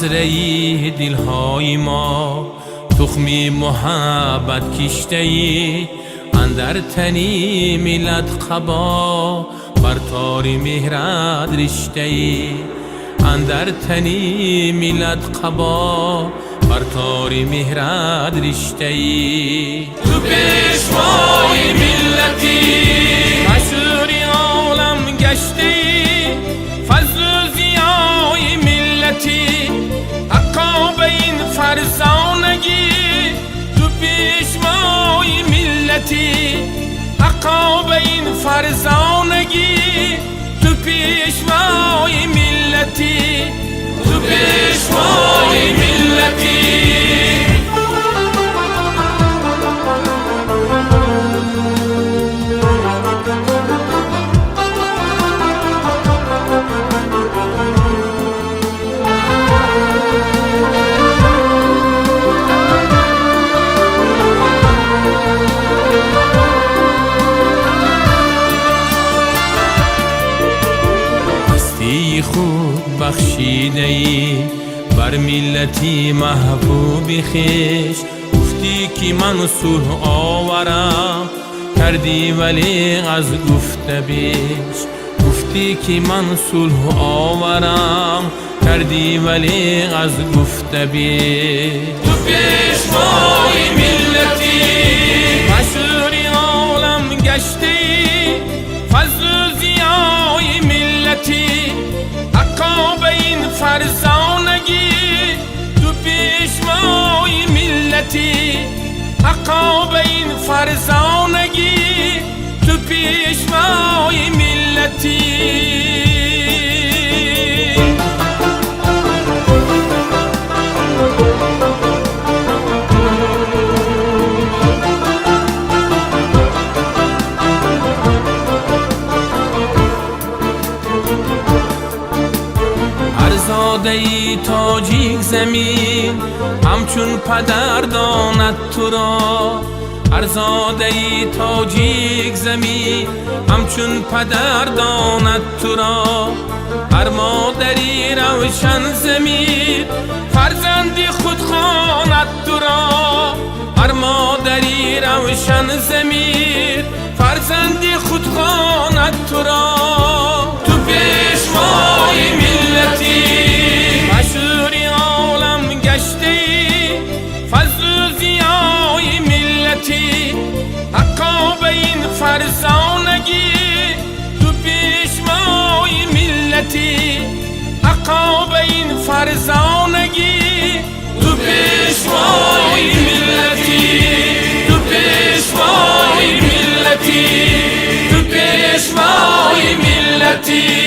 مزرعی دلهای ما، تخمی محبت کشته‌ای اندر تنی ملت قبا، بر تار مهرت رشته‌ای اندر تنی ملت قبا، بر تار مهرت رشته‌ای. تو پیشوای ملتی مشهوری عالم گشتی، فضل و ضیای ملتی حقا به این فرزانگی. تو پیشوای ملتی حقا به این فرزانگی، تو پیشوای ملتی، تو پیشوای ملتی. خود بخشیده ای بر ملتی محبوب خویش، گفتی که من صلح آورم کردی ولی از گفته بیش. گفتی که من صلح آورم کردی ولی از گفته بیش. تو پیشوای ملتی مشهوری عالم گشتی، فضل و ضیای ملتی حقا به این فرزانگی. تو پیشوای ملتی حقا به این فرزانگی، تو پیشوای ملتی. ای تاجیک زمین همچون پدر داند تو را، ارزاده ای تاجیک زمین همچون پدر داند تو را. هر مادری روشن زمین فرزندی خود خواند تو را، هر مادری روشن زمین فرزندی خود خواند تو را. تو پیشوای ملتی مشهوری عالم گشتی، فضل و ضیای ملتی حقا به این فرزانگی. تو پیشوای ملتی حقا به این فرزانگی، تو پیشوای ملتی، تو پیشوای ملتی، تو پیشوای ملتی.